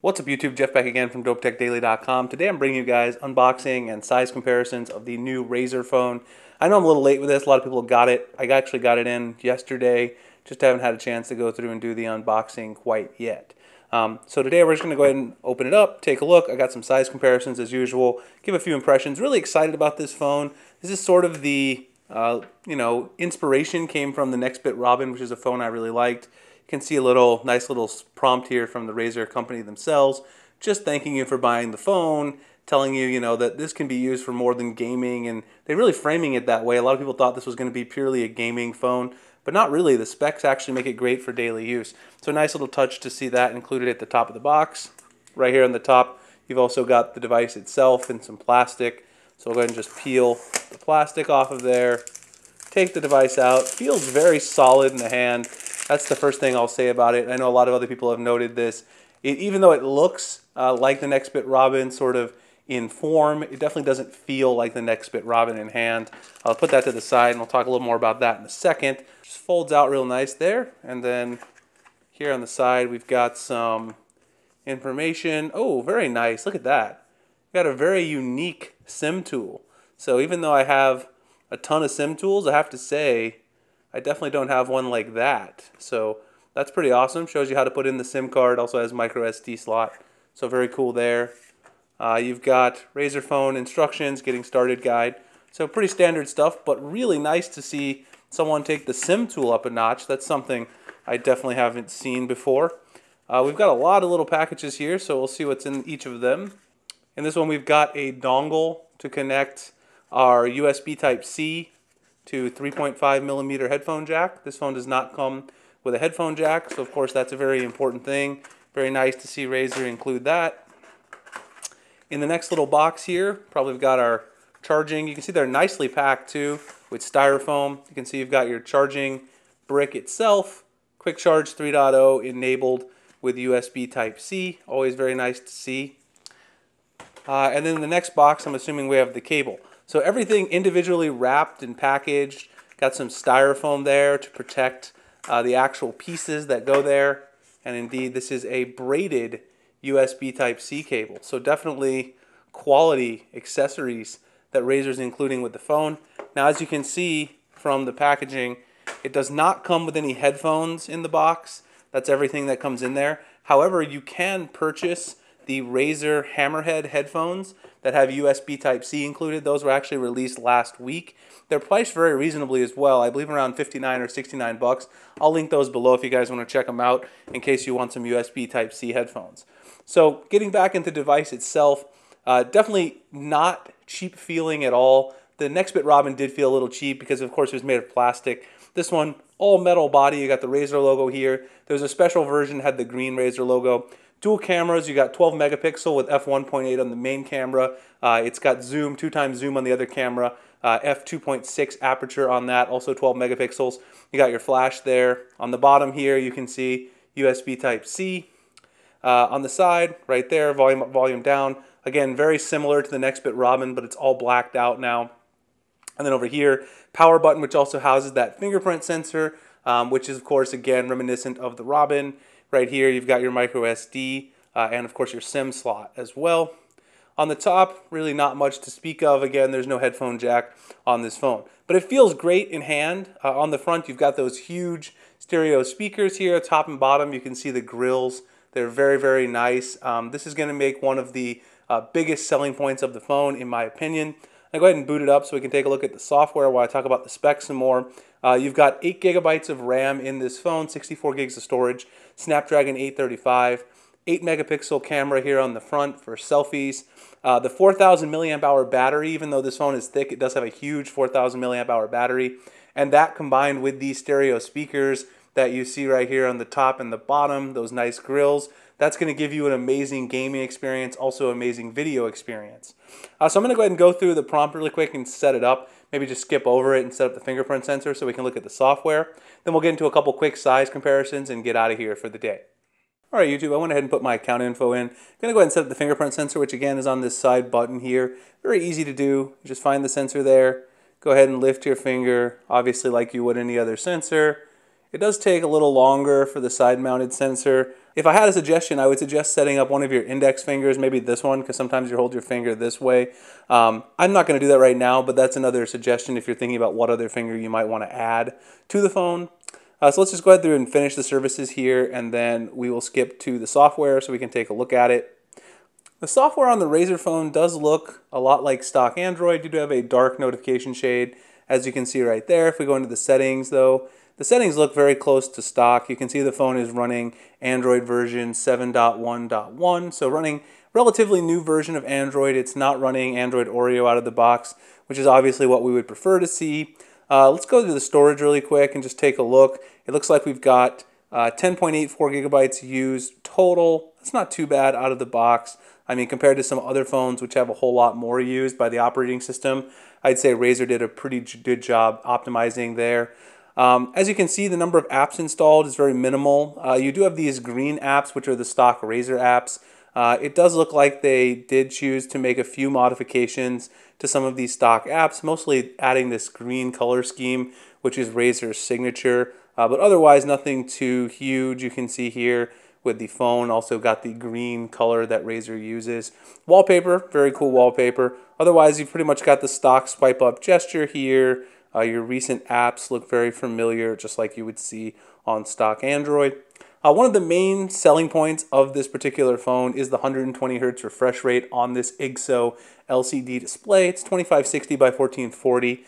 What's up YouTube, Jeff back again from DopeTechDaily.com. Today I'm bringing you guys unboxing and size comparisons of the new Razer phone. I know I'm a little late with this, a lot of people got it. I actually got it in yesterday, just haven't had a chance to go through and do the unboxing quite yet. So today we're just going to go ahead and open it up, take a look. I got some size comparisons as usual, give a few impressions. Really excited about this phone. This is sort of the, inspiration came from the Next Bit Robin, which is a phone I really liked. You can see a nice little prompt here from the Razer company themselves, just thanking you for buying the phone, telling you, that this can be used for more than gaming, and they're really framing it that way. A lot of people thought this was going to be purely a gaming phone, but not really. The specs actually make it great for daily use. So a nice little touch to see that included at the top of the box. Right here on the top, you've also got the device itself and some plastic. So we'll go ahead and just peel the plastic off of there, take the device out. Feels very solid in the hand. That's the first thing I'll say about it. I know a lot of other people have noted this. Even though it looks like the Next Bit Robin sort of in form, it definitely doesn't feel like the Next Bit Robin in hand. I'll put that to the side and we'll talk a little more about that in a second. Just folds out real nice there. And then here on the side we've got some information. Oh, very nice. Look at that. We've got a very unique SIM tool. So even though I have a ton of SIM tools, I have to say I definitely don't have one like that. So that's pretty awesome. Shows you how to put in the SIM card. Also has micro SD slot. So very cool there. You've got Razer phone instructions, getting started guide. So pretty standard stuff, but really nice to see someone take the SIM tool up a notch. That's something I definitely haven't seen before. We've got a lot of little packages here, so we'll see what's in each of them. In this one we've got a dongle to connect our USB Type-C to 3.5 millimeter headphone jack. This phone does not come with a headphone jack, so of course that's a very important thing. Very nice to see Razer include that. In the next little box here, probably we've got our charging. You can see they're nicely packed too with styrofoam. You can see you've got your charging brick itself, quick charge 3.0 enabled with USB Type-C. Always very nice to see. And then in the next box, I'm assuming we have the cable. So everything individually wrapped and packaged. Got some styrofoam there to protect the actual pieces that go there. And indeed, this is a braided USB Type-C cable. So definitely quality accessories that Razer's including with the phone. Now, as you can see from the packaging, it does not come with any headphones in the box. That's everything that comes in there. However, you can purchase the Razer Hammerhead headphones that have USB Type-C included. Those were actually released last week. They're priced very reasonably as well. I believe around 59 or 69 bucks. I'll link those below if you guys want to check them out in case you want some USB Type-C headphones. So getting back into the device itself, definitely not cheap feeling at all. The Next Bit Robin did feel a little cheap because of course it was made of plastic. This one, all metal body. You got the Razer logo here. There's a special version had the green Razer logo. Dual cameras, you got 12 megapixel with f1.8 on the main camera. It's got zoom, 2x zoom on the other camera. f2.6 aperture on that, also 12 megapixels. You got your flash there. On the bottom here, you can see USB Type-C. On the side, right there, volume up, volume down. Again, very similar to the Next Bit Robin, but it's all blacked out now. And then over here, power button, which also houses that fingerprint sensor, which is, of course, again, reminiscent of the Robin. Right here, you've got your micro SD and, of course, your SIM slot as well. On the top, really not much to speak of. Again, there's no headphone jack on this phone. But it feels great in hand. On the front, you've got those huge stereo speakers here, top and bottom. You can see the grills. They're very, very nice. This is going to make one of the biggest selling points of the phone, in my opinion. I'll go ahead and boot it up so we can take a look at the software while I talk about the specs some more. You've got 8 gigabytes of RAM in this phone, 64 gigs of storage, Snapdragon 835, 8 megapixel camera here on the front for selfies. The 4,000 milliamp hour battery, even though this phone is thick, it does have a huge 4,000 milliamp hour battery. And that combined with these stereo speakers that you see right here on the top and the bottom, those nice grills, that's going to give you an amazing gaming experience, also amazing video experience. So I'm going to go ahead and go through the prompt really quick and set it up. Maybe just skip over it and set up the fingerprint sensor so we can look at the software. Then we'll get into a couple quick size comparisons and get out of here for the day. All right, YouTube, I went ahead and put my account info in. I'm going to go ahead and set up the fingerprint sensor, which again is on this side button here. Very easy to do. Just find the sensor there. Go ahead and lift your finger, obviously like you would any other sensor. It does take a little longer for the side-mounted sensor. If I had a suggestion, I would suggest setting up one of your index fingers, maybe this one, because sometimes you hold your finger this way. I'm not going to do that right now, but that's another suggestion if you're thinking about what other finger you might want to add to the phone. So let's just go ahead through and finish the services here, and then we will skip to the software so we can take a look at it. The software on the Razer phone does look a lot like stock Android. You do have a dark notification shade, as you can see right there. If we go into the settings, though, the settings look very close to stock. You can see the phone is running Android version 7.1.1, so running relatively new version of Android. It's not running Android Oreo out of the box, which is obviously what we would prefer to see. Let's go to the storage really quick and just take a look. It looks like we've got 10.84 gigabytes used total. That's not too bad out of the box. I mean, compared to some other phones which have a whole lot more used by the operating system, I'd say Razer did a pretty good job optimizing there. As you can see, the number of apps installed is very minimal. You do have these green apps, which are the stock Razer apps. It does look like they did choose to make a few modifications to some of these stock apps, mostly adding this green color scheme, which is Razer's signature, but otherwise nothing too huge. You can see here with the phone also got the green color that Razer uses. Wallpaper, very cool wallpaper. Otherwise, you've pretty much got the stock swipe up gesture here. Your recent apps look very familiar, just like you would see on stock Android. One of the main selling points of this particular phone is the 120 Hz refresh rate on this IGSO LCD display. It's 2560 by 1440.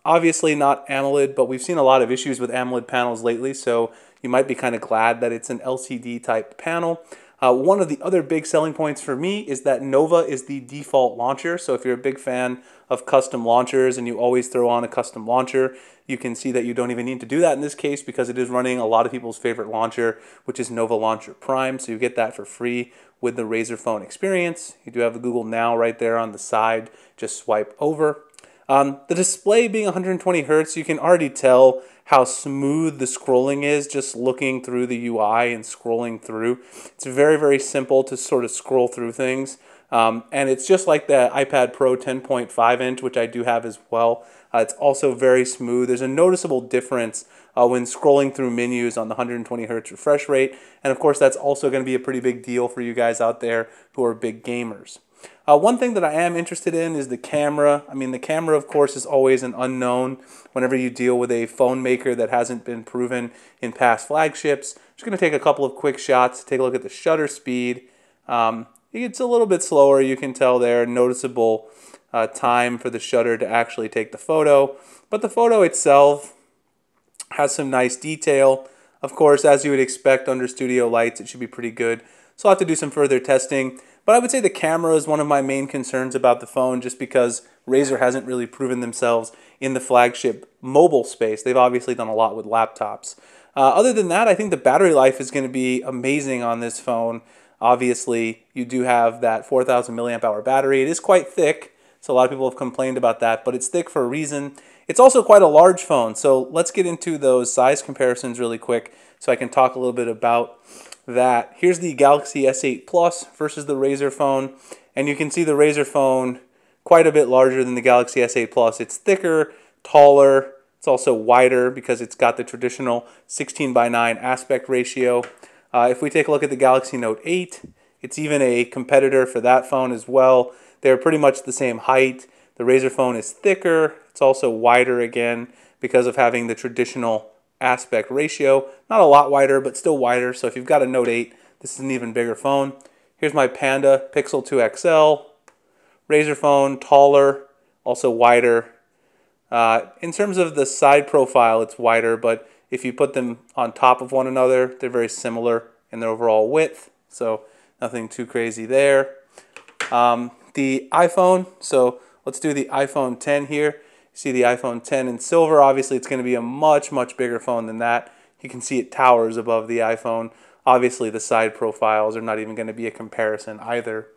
Obviously not AMOLED, but we've seen a lot of issues with AMOLED panels lately, so you might be kind of glad that it's an LCD type panel. One of the other big selling points for me is that Nova is the default launcher. So if you're a big fan of custom launchers and you always throw on a custom launcher, you can see that you don't even need to do that in this case because it is running a lot of people's favorite launcher, which is Nova Launcher Prime. So you get that for free with the Razer phone experience. You do have the Google Now right there on the side. Just swipe over. The display being 120 Hz, you can already tell how smooth the scrolling is just looking through the UI and scrolling through. It's very, very simple to sort of scroll through things. And it's just like the iPad Pro 10.5 inch, which I do have as well. It's also very smooth. There's a noticeable difference when scrolling through menus on the 120 Hz refresh rate. And of course, that's also going to be a pretty big deal for you guys out there who are big gamers. One thing that I am interested in is the camera. I mean, the camera, of course, is always an unknown whenever you deal with a phone maker that hasn't been proven in past flagships. Just going to take a couple of quick shots, take a look at the shutter speed. It's a little bit slower, you can tell there, noticeable time for the shutter to actually take the photo. But the photo itself has some nice detail. Of course, as you would expect under studio lights, it should be pretty good. So I'll have to do some further testing. But I would say the camera is one of my main concerns about the phone just because Razer hasn't really proven themselves in the flagship mobile space. They've obviously done a lot with laptops. Other than that, I think the battery life is going to be amazing on this phone. Obviously, you do have that 4,000 milliamp hour battery. It is quite thick, so a lot of people have complained about that, but it's thick for a reason. It's also quite a large phone, so let's get into those size comparisons really quick so I can talk a little bit about that. Here's the Galaxy S8 Plus versus the Razer phone, and you can see the Razer phone quite a bit larger than the Galaxy S8 Plus. It's thicker, taller, it's also wider because it's got the traditional 16:9 aspect ratio. If we take a look at the Galaxy Note 8, it's even a competitor for that phone as well. They're pretty much the same height. The Razer phone is thicker, it's also wider again because of having the traditional aspect ratio. Not a lot wider, but still wider. So if you've got a Note 8, this is an even bigger phone. Here's my Panda Pixel 2 XL. Razer phone, taller, also wider. In terms of the side profile, it's wider, but if you put them on top of one another, they're very similar in their overall width. So nothing too crazy there. The iPhone, so let's do the iPhone 10 here. See the iPhone 10 in silver. Obviously, it's going to be a much, much bigger phone than that. You can see it towers above the iPhone. Obviously, the side profiles are not even going to be a comparison either.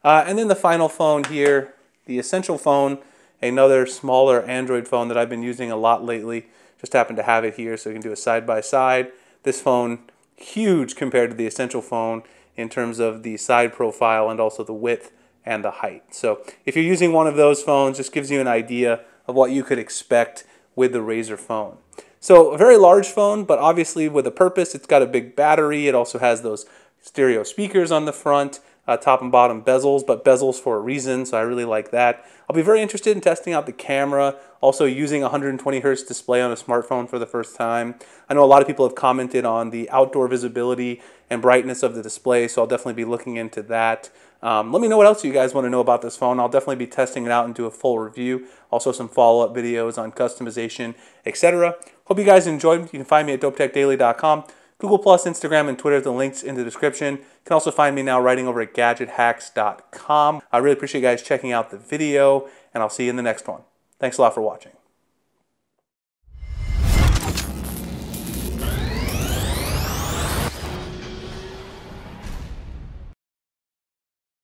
And then the final phone here, the Essential phone, another smaller Android phone that I've been using a lot lately. Just happen to have it here so we can do a side-by-side. This phone, huge compared to the Essential phone in terms of the side profile and also the width and the height. So if you're using one of those phones, just gives you an idea of what you could expect with the Razer phone. So a very large phone, but obviously with a purpose. It's got a big battery. It also has those stereo speakers on the front, top and bottom bezels, but bezels for a reason, so I really like that. I'll be very interested in testing out the camera, also using a 120 hertz display on a smartphone for the first time. I know a lot of people have commented on the outdoor visibility and brightness of the display, so I'll definitely be looking into that. Let me know what else you guys want to know about this phone. I'll definitely be testing it out and do a full review. Also some follow-up videos on customization, etc. Hope you guys enjoyed. You can find me at dopetechdaily.com. Google+, Instagram, and Twitter, the links in the description. You can also find me now writing over at gadgethacks.com. I really appreciate you guys checking out the video, and I'll see you in the next one. Thanks a lot for watching.